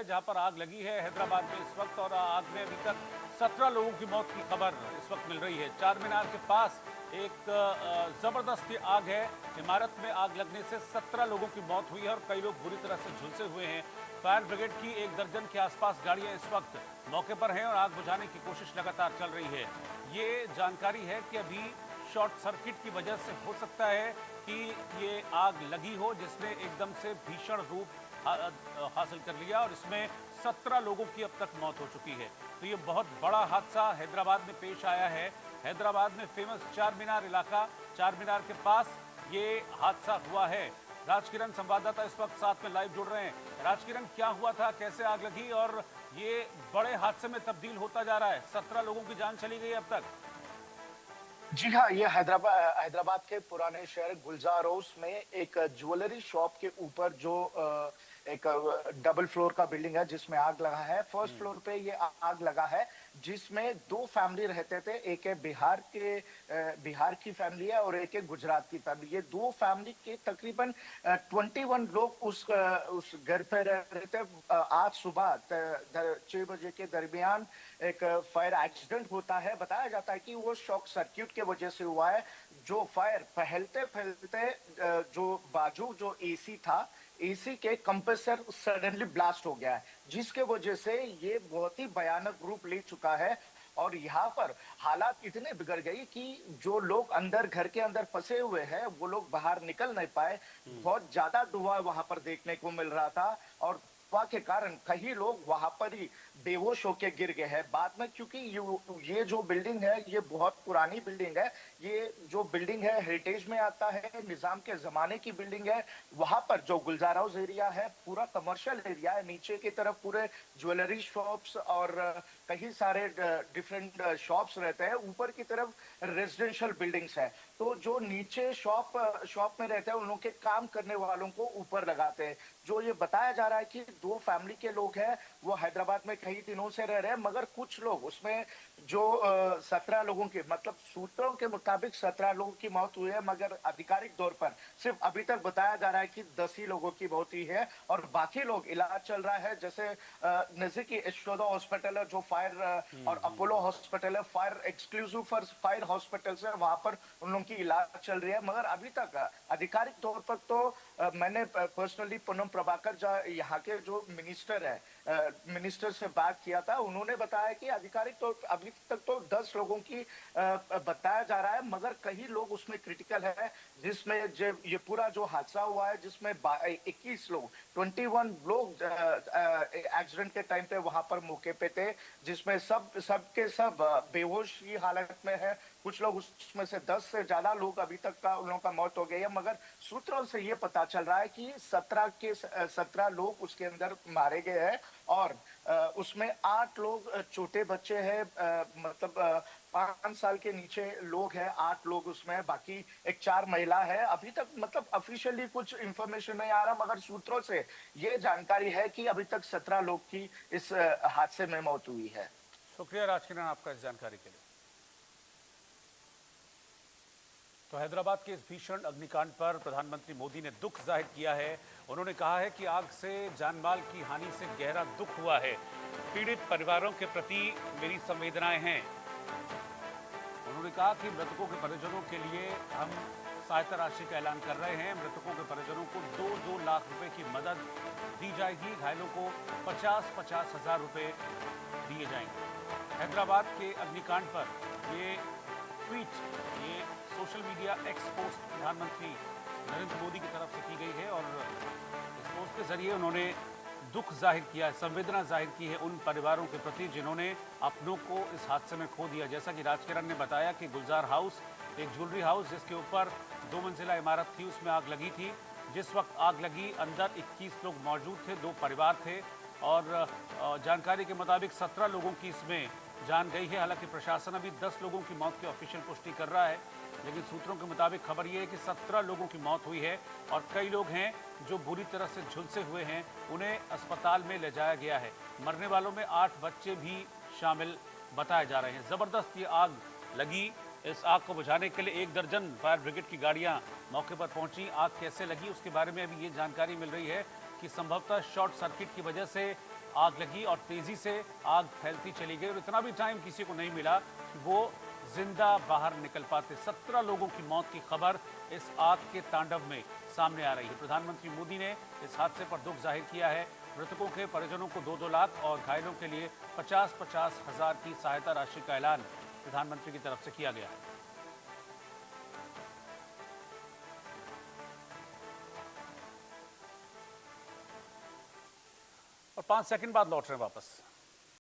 है जहां पर आग लगी है हैदराबाद में इस वक्त, और आग में अभी तक 17 लोगों की मौत की खबर इस वक्त मिल रही है। चार मीनार के पास एक जबरदस्त आग है। इमारत में आग लगने से 17 लोगों की मौत हुई है और कई लोग बुरी तरह से झुलसे हुए हैं। फायर ब्रिगेड की एक दर्जन के आसपास गाड़ियां इस वक्त मौके पर हैं और आग बुझाने की कोशिश लगातार चल रही है। ये जानकारी है कि अभी शॉर्ट सर्किट की वजह से हो सकता है कि ये आग लगी हो जिसने एकदम से भीषण रूप हासिल कर लिया और इसमें 17 लोगों की अब तक मौत हो चुकी है। तो ये बहुत बड़ा हादसा हैदराबाद में पेश आया है। हैदराबाद में फेमस चार मीनार इलाका, चार मीनार के पास ये हादसा हुआ है। राजकिरण संवाददाता इस वक्त साथ में लाइव जुड़ रहे हैं। राजकिरण, क्या हुआ था, कैसे आग लगी और ये बड़े हादसे में तब्दील होता जा रहा है? 17 लोगों की जान चली गई अब तक। जी हाँ, ये हैदराबाद हैदराबाद के पुराने शहर गुलजार हाउस में एक ज्वेलरी शॉप के ऊपर जो एक डबल फ्लोर का बिल्डिंग है जिसमें आग लगा है। फर्स्ट फ्लोर पे ये आग लगा है जिसमें दो फैमिली रहते थे। एक है बिहार की फैमिली है और एक है गुजरात की फैमिली। ये दो फैमिली के तकरीबन 21 लोग उस घर पे रह रहे थे। आज सुबह 6 बजे के दरमियान एक फायर एक्सीडेंट होता है। बताया जाता है कि वो शॉक सर्किट के वजह से हुआ है। जो फायर फैलते फैलते जो एसी था, एसी के कंप्रेसर सडनली ब्लास्ट हो गया है, जिसके वजह से ये बहुत ही भयानक रूप ले चुका है। और यहाँ पर हालात इतने बिगड़ गई कि जो लोग अंदर घर के अंदर फंसे हुए हैं वो लोग बाहर निकल नहीं पाए। बहुत ज्यादा धुआं वहां पर देखने को मिल रहा था और धुआं के कारण कई लोग वहां पर ही बेहोश होके गिर गए हैं। बाद में, क्योंकि ये जो बिल्डिंग है ये बहुत पुरानी बिल्डिंग है। ये जो बिल्डिंग है हेरिटेज में आता है, निजाम के जमाने की बिल्डिंग है। वहां पर जो गुलजार हाउस एरिया है पूरा कमर्शियल एरिया है। नीचे की तरफ पूरे ज्वेलरी शॉप्स और कई सारे डिफरेंट शॉप्स रहते हैं। ऊपर की तरफ रेजिडेंशियल बिल्डिंग्स है। तो जो नीचे शॉप में रहते हैं उन लोग के काम करने वालों को ऊपर लगाते हैं। जो ये बताया जा रहा है कि दो फैमिली के लोग हैं वो हैदराबाद में कई दिनों से रह रहे हैं, मगर कुछ लोग उसमें जो 17 लोगों की, मतलब सूत्रों के मुताबिक 17 लोगों की मौत हुई है, मगर आधिकारिक तौर पर सिर्फ अभी तक बताया जा रहा है कि 10 ही लोगों की मौत हुई है और बाकी लोग इलाज चल रहा है। जैसे नजदीकी यशोदा हॉस्पिटल है जो फायर और अपोलो हॉस्पिटल है, fire exclusive for fire hospital है, वहां पर उन लोगों की इलाज चल रही है। मगर अभी तक आधिकारिक तौर पर तो मैंने पर्सनली पूनम प्रभाकर यहाँ के जो मिनिस्टर है, मिनिस्टर से बात किया था। उन्होंने बताया कि आधिकारिक तौर पर अभी तक तो 10 लोगों की बताया जा रहा है, मगर कई लोग उसमें क्रिटिकल है। जिसमें ये पूरा जो हादसा हुआ है जिसमें 21 लोग 21 लोग एक्सीडेंट के टाइम पे वहां पर मौके पे थे, जिसमें सब बेहोश की हालत में है। कुछ लोग उसमें से 10 से ज्यादा लोग अभी तक का उन लोगों का मौत हो गई है। मगर सूत्रों से ये पता चल रहा है कि 17 लोग उसके अंदर मारे गए हैं और उसमें 8 लोग छोटे बच्चे हैं, मतलब 5 साल के नीचे लोग हैं। 8 लोग उसमें है, बाकी एक 4 महिला है। अभी तक मतलब ऑफिशियली कुछ इंफॉर्मेशन नहीं आ रहा, मगर सूत्रों से ये जानकारी है कि अभी तक 17 लोग की इस हादसे में मौत हुई है। शुक्रिया राजकिरण आपका इस जानकारी के लिए। तो हैदराबाद के इस भीषण अग्निकांड पर प्रधानमंत्री मोदी ने दुख जाहिर किया है। उन्होंने कहा है कि आग से जानमाल की हानि से गहरा दुख हुआ है। पीड़ित परिवारों के प्रति मेरी संवेदनाएं हैं। उन्होंने कहा कि मृतकों के परिजनों के लिए हम सहायता राशि का ऐलान कर रहे हैं। मृतकों के परिजनों को 2-2 लाख रुपए की मदद दी जाएगी। घायलों को 50-50 हजार रुपए दिए जाएंगे। हैदराबाद के अग्निकांड पर ये ट्वीट, ये सोशल मीडिया एक्स पोस्ट प्रधानमंत्री नरेंद्र मोदी की तरफ से की गई है और इस पोस्ट के जरिए उन्होंने दुख जाहिर किया है, संवेदना जाहिर की है उन परिवारों के प्रति जिन्होंने अपनों को इस हादसे में खो दिया। जैसा कि राजकिरण ने बताया कि गुलजार हाउस एक ज्वेलरी हाउस जिसके ऊपर 2 मंजिला इमारत थी, उसमें आग लगी थी। जिस वक्त आग लगी अंदर 21 लोग मौजूद थे, 2 परिवार थे और जानकारी के मुताबिक 17 लोगों की इसमें जान गई है। हालांकि प्रशासन अभी 10 लोगों की मौत की ऑफिशियल पुष्टि कर रहा है, लेकिन सूत्रों के मुताबिक खबर यह है कि 17 लोगों की मौत हुई है और कई लोग हैं जो बुरी तरह से झुलसे हुए हैं, उन्हें अस्पताल में ले जाया गया है। मरने वालों में 8 बच्चे भी शामिल बताए जा रहे हैं। जबरदस्त ये आग लगी। इस आग को बुझाने के लिए 1 दर्जन फायर ब्रिगेड की गाड़ियां मौके पर पहुंची। आग कैसे लगी उसके बारे में अभी ये जानकारी मिल रही है कि संभवतः शॉर्ट सर्किट की वजह से आग लगी और तेजी से आग फैलती चली गई और इतना भी टाइम किसी को नहीं मिला कि वो जिंदा बाहर निकल पाते। 17 लोगों की मौत की खबर इस आग के तांडव में सामने आ रही है। प्रधानमंत्री मोदी ने इस हादसे पर दुख जाहिर किया है। मृतकों के परिजनों को 2-2 लाख और घायलों के लिए 50-50 हजार की सहायता राशि का ऐलान प्रधानमंत्री की तरफ से किया गया है। और 5 सेकंड बाद लौट रहे हैं वापस।